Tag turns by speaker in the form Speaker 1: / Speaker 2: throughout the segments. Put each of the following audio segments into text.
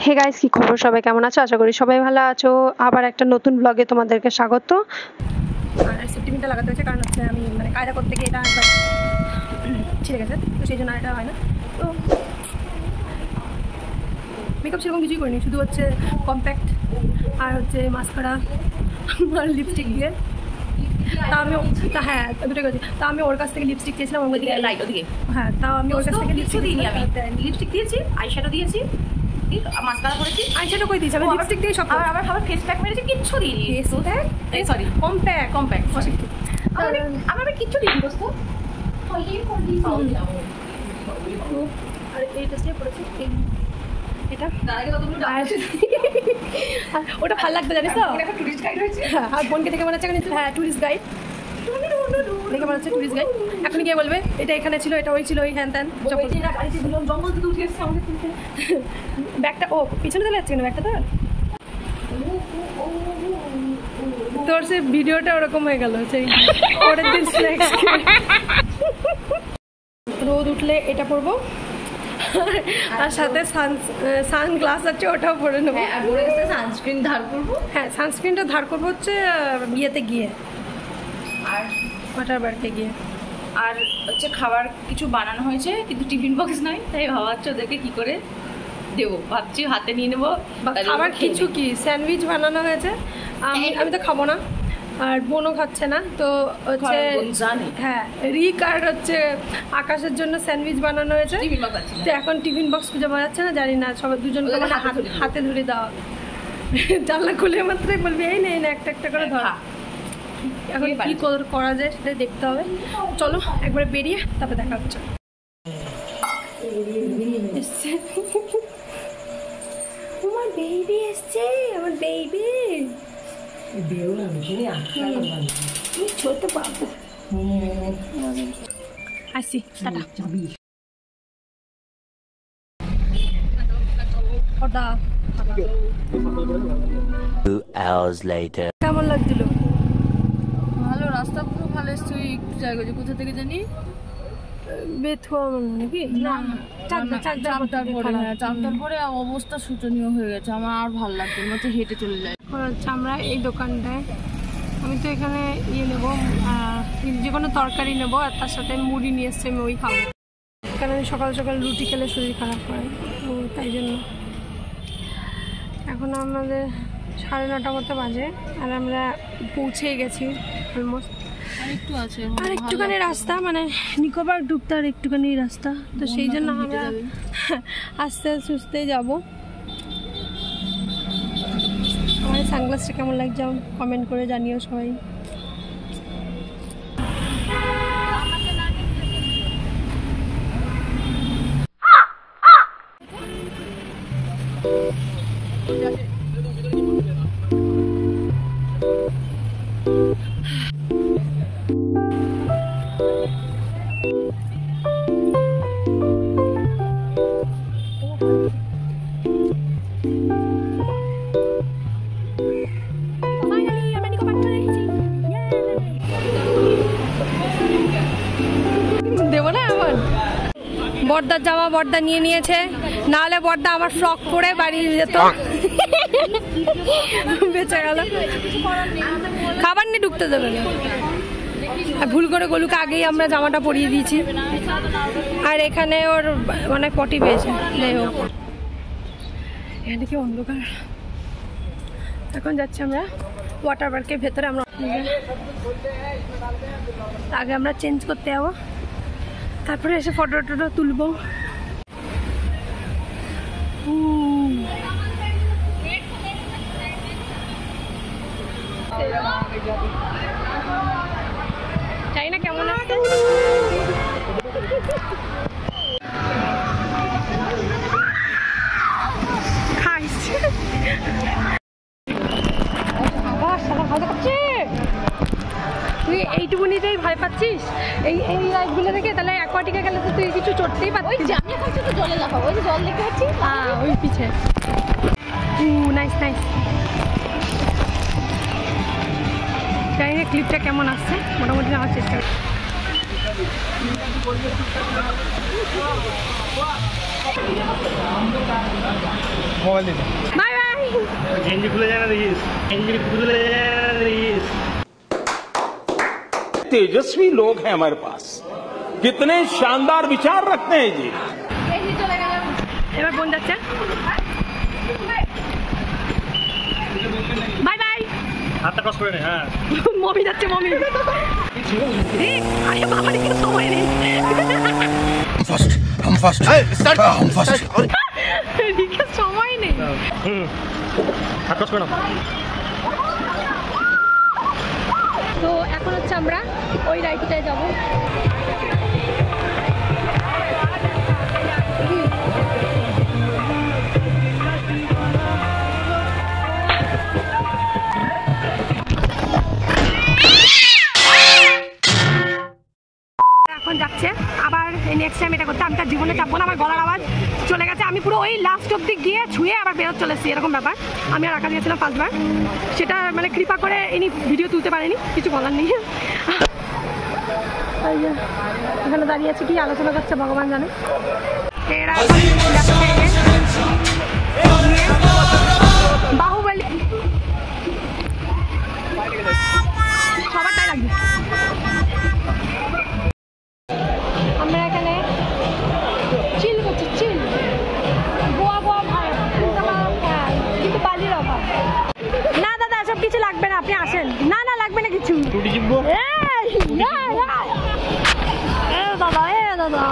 Speaker 1: Hey guys, কি খবর? সবাই কেমন আছো? আশা করি সবাই ভালো আছো। আবার একটা নতুন ব্লগে তোমাদেরকে স্বাগত। আর সেফটিপিনটা লাগাতে হচ্ছে কারণ হচ্ছে আমি মানে কায়দা করতে গিয়ে এটা একবার ছিঁড়ে গেছে, তো সেই জন্য এটা হয় না। তো মেকআপ সেরকম কিছুই করিনি, শুধু হচ্ছে কম্প্যাক্ট আর হচ্ছে মাস্কারা আর লিপস্টিক দিয়ে। তা আমি হ্যাঁ দুটোই করেছি। তা আমি ওর কাছ থেকে লিপস্টিক চেয়েছিলাম, ওদিকে লাইট ওদিকে। হ্যাঁ, তাও আমি ওর কাছ থেকে লিপস্টিক দিইনি, আমি লিপস্টিক দিয়েছি, আইশ্যাডো দিয়েছি, মাস্কারা করেছি। আইশ্যাডো করে দিয়েছি আমি, লিপস্টিক দিয়ে সব। আবার ফেস প্যাক মেরেছি, কিচ্ছু দিইনি। ফেস প্যাক সরি কম্প্যাক্ট আমি কিচ্ছু দিইনি দোস্ত। আর এই ড্রেসটা পরেছি, এটা ওটা ভালো লাগতো জানিস তো। হ্যাঁ, আর বোনকে দেখে মনে হচ্ছে হ্যাঁ টুরিস্ট গাইড দেখে মনে হচ্ছে টুরিস্ট গাইড। এখন গিয়ে বলবে এটা এখানে ছিল, এটা ওই ছিল, ওই হ্যান ত্যান। ব্যাগটা ও পিছনে চলে যাচ্ছে কেন ব্যাগটা? তোর সে ভিডিওটা ওরকম হয়ে গেল, সেই পরের দিন রোদ উঠলে এটা পরবো, আর সাথে সানগ্লাস আছে, ওটাও পরে নেবো। সানস্ক্রিন ধার করবো। হ্যাঁ, সানস্ক্রিনটা ধার করবো হচ্ছে বিয়েতে গিয়ে আর ওয়াটার পার্কে গিয়ে।
Speaker 2: আর হচ্ছে খাবার কিছু বানানো হয়েছে কিন্তু টিফিন বক্স নাই, তাই ভাবাচ্ছি ওদেরকে কি করে দেবো, ভাবছি হাতে নিয়ে নেবো।
Speaker 1: খাবার কিছু কি স্যান্ডউইচ বানানো হয়েছে, আমি তো খাবো না, আর বোনও খাচ্ছে না। তো হচ্ছে হ্যাঁ রিক আর হচ্ছে আকাশের জন্য স্যান্ডউইচ বানানো হয়েছে। তো এখন টিফিন বক্স খুঁজে পাওয়া যাচ্ছে না, জানি না, সবাই দুজনকে মানে হাতে ধরে দেওয়া। জানলা খুলে মাত্রই বলবি এই নেই না, একটা একটা করে ধরা। এখন কি করা যায় সেটাই দেখতে হবে। চলো একবারে বেরিয়ে তারপরে দেখা হচ্ছে। আমার বেবি এসছে, আমার বেবি ছোট বাবু। আসি, টাটা। কেমন লাগছিল?
Speaker 2: ভালো, রাস্তা পুরো ভালো এসছে। একটু জায়গা কোথা থেকে জানি
Speaker 1: বেথুয়া নাকি
Speaker 2: চাকদার পরে অবস্থা শোচনীয় হয়ে গেছে। আমার আর ভালো লাগছে না, হেঁটে চলে যায়।
Speaker 1: হচ্ছে আমরা এই দোকানটায়, আমি তো এখানে ইয়ে নেবো, যে কোনো তরকারি নেবো, আর তার সাথে মুড়ি নিয়ে এসছি, আমি ওই খাবো। কারণ আমি সকাল সকাল রুটি খেলে শরীর খারাপ করে, তো তাই জন্য। এখন আমাদের 9:30 মতো বাজে, আর আমরা পৌঁছেই গেছি অলমোস্ট।
Speaker 2: আরেকটু আছে,
Speaker 1: আর একটুখানি রাস্তা, মানে নিকোবার ডুবতে আর একটুখানি রাস্তা, তো সেই জন্য আমরা আস্তে আস্তে যাবো। আমার সানগ্লাসটা কেমন লাগছে কমেন্ট করে জানিও সবাই। দেবো না এখন বর্দার জামা বর্দা নিয়ে নিয়েছে, নাহলে বর্দা আমার ফ্রক পরে বাড়ি যেত। বেঁচে গেল, খাবার নিয়ে ঢুকতে দেবে না। ভুল করে গলুকে আগেই আমরা জামাটা পরিয়ে দিয়েছি, আর এখানে ওর মানে পটি পেয়েছে। যাই হোক, এখানে কি অন্ধকার। এখন যাচ্ছি আমরা ওয়াটার পার্কের ভেতরে। আমরা আগে আমরা চেঞ্জ করতে যাবো, তারপরে এসে ফটো টটো তুলবো। জানি না কেমন আছে। তুই এইটুকুনিতেই ভয় পাচ্ছিস এই রাইডগুলো দেখে? তাহলে অ্যাকোয়াটিকে গেলে তো তুই কিছু চড়তেই পারছিস।
Speaker 2: আমি এখন তো জলে লাফাবো, ওই যে জল দেখতে পাচ্ছি,
Speaker 1: হ্যাঁ ওই পিছে। Nice nice. জানি না ক্লিপটা কেমন আসছে, মোটামুটি নেওয়ার চেষ্টা করি। মোবাইল দিন। Bye bye.
Speaker 3: গেঞ্জি খুলে যায় না দেখিস, গেঞ্জি খুলে যায় না দেখিস।
Speaker 4: तेजस्वी लोग हैं हमारे पास, कितने शानदार विचार रखते हैं जी।
Speaker 1: এবার বোন যাচ্ছে। Bye bye.
Speaker 3: হাতটা ক্রস করে নে। হ্যাঁ
Speaker 1: মমি যাচ্ছে, মমি। আরে বাবা রে, কিছু সময় নেই।
Speaker 5: हम फर्स्ट
Speaker 1: এদিকে সময় নেই।
Speaker 3: হাত ক্রস করে নাও।
Speaker 1: তো এখন হচ্ছে আমরা ওই রাইডটায় যাবো। এখন যাচ্ছে আবার নেক্সট টাইম এটা করতে। আমি তার জীবনে চাপবো না, আমার গলার আওয়াজ চলে গেছে। আমি পুরো ওই লাস্ট অব্দি গিয়ে ছুঁয়ে আবার বেরোতে চলে এসেছি, এরকম ব্যাপার। আমি আর আঁকা দিয়েছিলাম ফার্স্টবার, সেটা মানে কৃপা করে ইনি ভিডিও তুলতে পারেনি, কিছু বলার নেই। এখানে দাঁড়িয়ে আছে, কি আলোচনা করছে ভগবান জানে। এরা বাহুবলী সবার তাই লাগবে। আমরা এখানে চিল করছি, চিল গোয়া গোয়া কিন্তু বালির অভাব। না দাদা সব কিছু লাগবে না, আপনি আসেন। না না লাগবে না কিছু। দাদা দাদা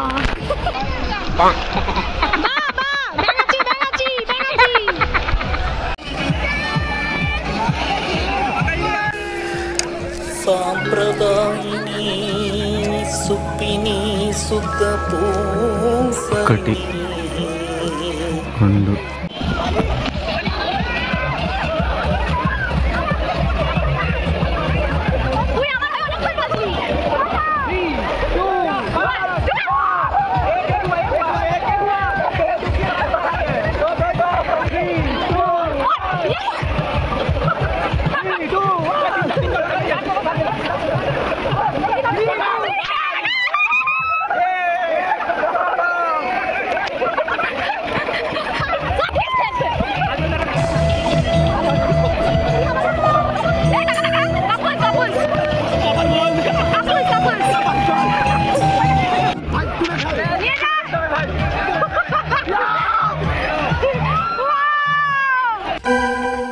Speaker 6: సాంప్రదాయిని సుప్పిని సుఖపూసటి కండు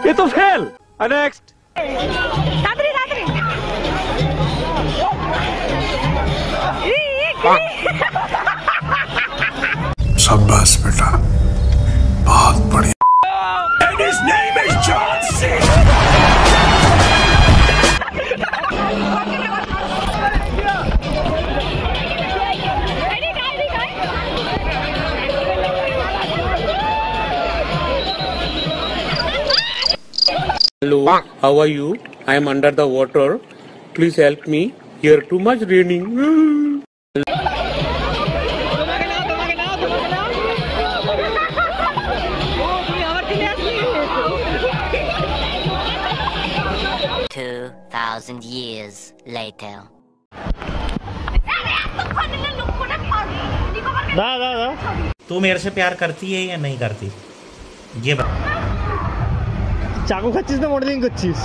Speaker 4: ये तो फेल। नेक्स्ट।
Speaker 5: शाबाश बेटा, बहुत बढ़िया।
Speaker 7: Hello, how are you? I am under the water. Please help me. Here too much raining.
Speaker 8: years later.
Speaker 3: तू मेरे से प्यार करती है या नहीं करती ये बता।
Speaker 9: চাকু খাচ্ছিস না মডেলিং করছিস?